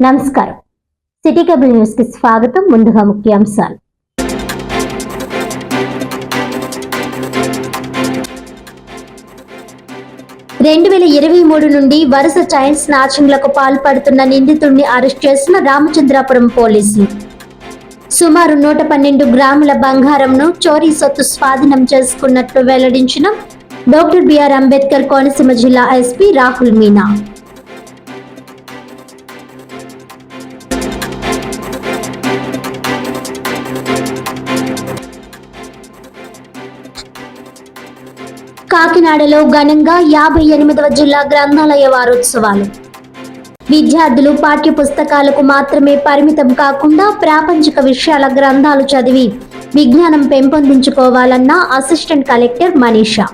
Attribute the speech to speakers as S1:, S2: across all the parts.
S1: నమస్కారం. City cable news కి స్వాగతం. ముందుగా ముఖ్యాంశాలు. రెండు 2023 నుండి వరుస చైన్ స్నాచింగ్లకు పాల్పడుతున్న నిందితుడిని అరెస్ట్ చేసిన రామచంద్రాపురం పోలీసులు. సుమారు 112 గ్రాముల బంగారంను చోరీ సొత్తు స్వాధీనం చేసుకున్నట్లు వెల్లడించిన డాక్టర్ బిఆర్ అంబేద్కర్ కోనసీమ జిల్లా ఎస్పీ రాహుల్ మీనా. కాకినాడలో ఘనంగా 58వ జిల్లా గ్రంథాలయ వారోత్సవాలు. విద్యార్థులు పాఠ్య పుస్తకాలకు మాత్రమే పరిమితం కాకుండా ప్రాపంచిక విషయాల గ్రంథాలు చదివి విజ్ఞానం పెంపొందించుకోవాలన్న అసిస్టెంట్ కలెక్టర్ మనీషా.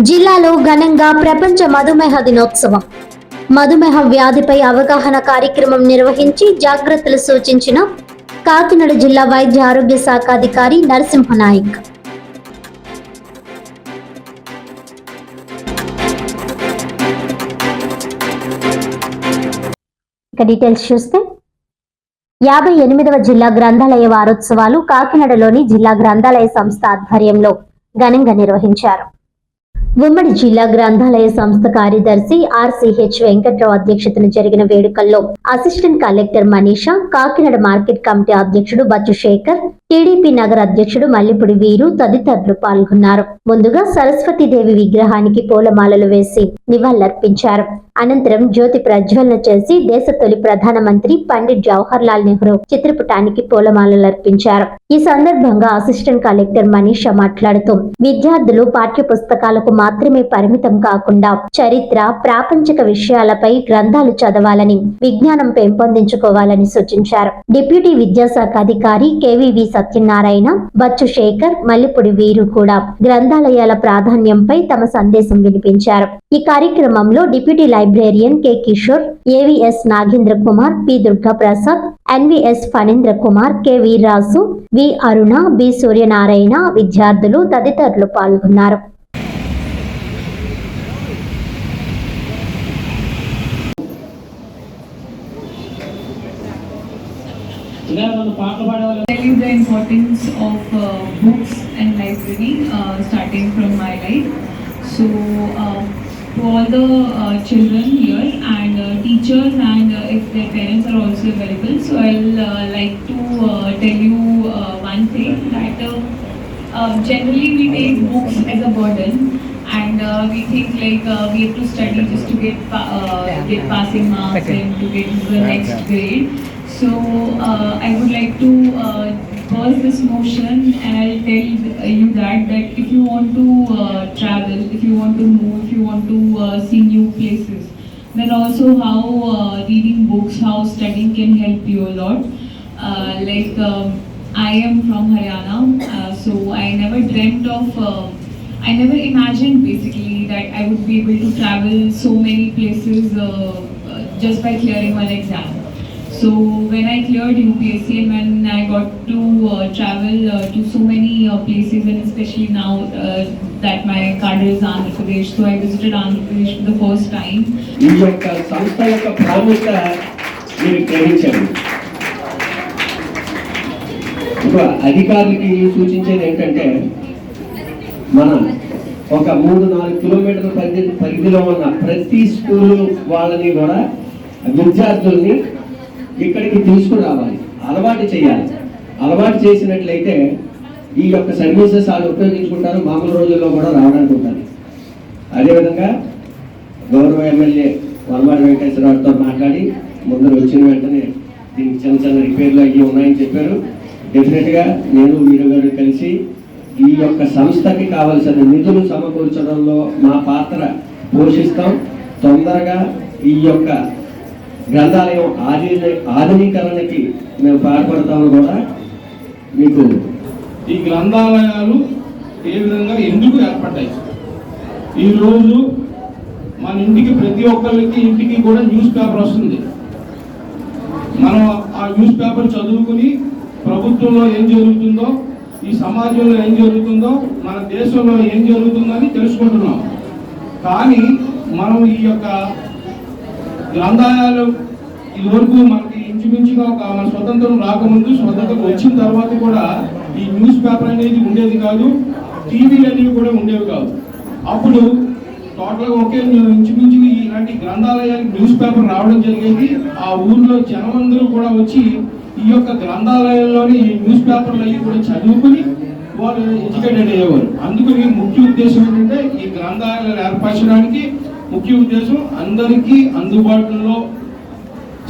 S1: జిల్లాలో ఘనంగా ప్రపంచ మధుమేహ దినోత్సవం. మధుమేహ వ్యాధిపై అవగాహన కార్యక్రమం నిర్వహించి జాగ్రత్తలు సూచించిన కాకినాడ జిల్లా వైద్య ఆరోగ్య శాఖ అధికారి నరసింహనాయక్. డీటెయిల్స్ చూస్తే 58వ జిల్లా గ్రంథాలయ వారోత్సవాలు కాకినాడలోని జిల్లా గ్రంథాలయ సంస్థ ఆధ్వర్యంలో ఘనంగా నిర్వహించారు. ఉమ్మడి జిల్లా గ్రంథాలయ సంస్థ కార్యదర్శి ఆర్సిహెచ్ వెంకట్రావు అధ్యక్షతన జరిగిన వేడుకల్లో assistant collector Manisha, Kakinada market committee అధ్యక్షుడు బచ్చు శేఖర్, టీడీపీ నగర అధ్యక్షుడు మల్లిపుడి వీరు తదితరులు పాల్గొన్నారు. ముందుగా సరస్వతీదేవి విగ్రహానికి పూలమాలలు వేసి నివాళులర్పించారు. అనంతరం జ్యోతి ప్రజ్వలన చేసి దేశ తొలి ప్రధానమంత్రి పండిట్ జవహర్ లాల్ నెహ్రూ చిత్రపటానికి పూలమాలలర్పించారు. ఈ సందర్భంగా అసిస్టెంట్ కలెక్టర్ మనీషా మాట్లాడుతూ విద్యార్థులు పాఠ్య పుస్తకాలకు మాత్రమే పరిమితం కాకుండా చరిత్ర, ప్రాపంచిక విషయాలపై గ్రంథాలు చదవాలని, విజ్ఞానం పెంపొందించుకోవాలని సూచించారు. డిప్యూటీ విద్యాశాఖ అధికారి కేవీవి సత్యనారాయణ, బచ్చు శేఖర్, మల్లిపుడి వీరు కూడా గ్రంథాలయాల ప్రాధాన్యంపై తమ సందేశం వినిపించారు. ఈ కార్యక్రమంలో deputy librarian K Kishore, AVS Nagendra Kumar, P Durga Prasad, NVS Phanendra Kumar, K Veerraju, V Aruna, B Suryanarayana, విద్యార్థులు తదితరులు పాల్గొన్నారు.
S2: Telling the importance of books and library starting from my life. So to all the children here and teachers and if their parents are also available, so I'll like to tell you one thing that generally we take books as a burden and we think like we have to study just to get passing marks and to get into the next grade. So I would like to burst this notion and I'll tell you that if you want to travel, if you want to move, if you want to see new places, then also how reading books, how studying can help you a lot. I am from Haryana, so I never dreamt of, I never imagined basically that I would be able to travel so many places just by clearing one exam. So when I cleared UPSC and when I got to travel to so many places and especially now that my cadre is Andhra Pradesh, so I visited Andhra Pradesh for the first time.
S3: ఈ యొక్క సంస్థ యొక్క ప్రాముఖ్యత మీరు గ్రహించండి. అధికారులకి సూచించేది ఏంటంటే మనం ఒక 3-4 కిలోమీటర్ల పరిధిలో ఉన్న ప్రతి స్కూలు వాళ్ళని కూడా విద్యార్థుల్ని ఇక్కడికి తీసుకురావాలి, అలవాటు చేయాలి. అలవాటు చేసినట్లయితే ఈ యొక్క సర్వీసెస్ వాళ్ళు ఉపయోగించుకుంటారు, మామూలు రోజుల్లో కూడా రావడానికి ఉంటుంది. అదేవిధంగా గౌరవ ఎమ్మెల్యే వనమాడి వెంకటేశ్వరరావుతో మాట్లాడి ముందర వచ్చిన వెంటనే దీనికి చిన్న చిన్న రిపేర్లు అవి ఉన్నాయని చెప్పారు. డెఫినెట్గా నేను వీరు గారు కలిసి ఈ యొక్క సంస్థకి కావలసిన నిధులు సమకూర్చడంలో మా పాత్ర పోషిస్తాం. తొందరగా ఈ యొక్క గ్రంథాలయం ఆధునీకరణకి మేము పాల్పడతామని కూడా మీకు.
S4: ఈ గ్రంథాలయాలు ఏ విధంగా ఎందుకు ఏర్పడ్డాయి? ఈరోజు మన ఇంటికి ప్రతి ఒక్కరికి ఇంటికి కూడా న్యూస్ పేపర్ వస్తుంది. మనం ఆ న్యూస్ పేపర్ చదువుకుని ప్రభుత్వం ప్రభుత్వంలో ఏం జరుగుతుందో, ఈ సమాజంలో ఏం జరుగుతుందో, మన దేశంలో ఏం జరుగుతుందని తెలుసుకుంటున్నాం. కానీ మనం ఈ యొక్క గ్రంథాలయాలు ఇదివరకు మనకి ఇంచుమించుగా మన స్వతంత్రం రాకముందు, స్వతంత్రం వచ్చిన తర్వాత కూడా ఈ న్యూస్ పేపర్ అనేది ఉండేది కాదు, టీవీలు అనేవి కూడా ఉండేవి కాదు. అప్పుడు టోటల్గా ఒకే ఇంచుమించు ఇలాంటి గ్రంథాలయానికి న్యూస్ పేపర్ రావడం జరిగేది. ఆ ఊర్లో జనమందరూ కూడా వచ్చి ఈ యొక్క గ్రంథాలయంలోని ఈ న్యూస్ పేపర్లు అవి కూడా చదువుకుని వాళ్ళు ఎడ్యుకేటెడ్ అయ్యేవారు. అందుకని ముఖ్య ఉద్దేశం ఏంటంటే ఈ గ్రంథాలయాలు ఏర్పరచడానికి ముఖ్య ఉద్దేశం అందరికీ అందుబాటులో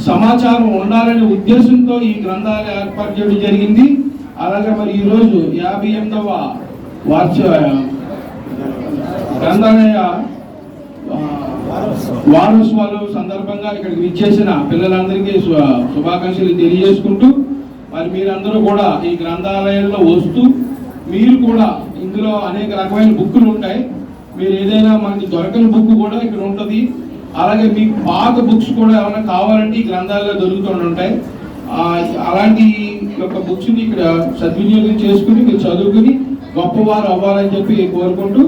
S4: సమాచారం ఉండాలనే ఉద్దేశంతో ఈ గ్రంథాలయం ఏర్పాటు చేయడం జరిగింది. అలాగే మరి ఈరోజు 58వ గ్రంథాలయ వారోత్సవాలు సందర్భంగా ఇక్కడికి విచ్చేసిన పిల్లలందరికీ శుభాకాంక్షలు తెలియజేసుకుంటూ, మరి మీరందరూ కూడా ఈ గ్రంథాలయంలో వస్తూ మీరు కూడా ఇందులో అనేక రకమైన బుక్కులు ఉంటాయి. మీరు ఏదైనా మనకి దొరకని బుక్ కూడా ఇక్కడ ఉంటుంది. అలాగే మీకు పాత బుక్స్ కూడా ఏమైనా కావాలంటే ఈ గ్రంథాలయాల్లో దొరుకుతూ ఉంటాయి. అలాంటి యొక్క బుక్స్ని ఇక్కడ సద్వినియోగం చేసుకుని మీరు చదువుకుని గొప్పవారు అవ్వాలని చెప్పి కోరుకుంటూ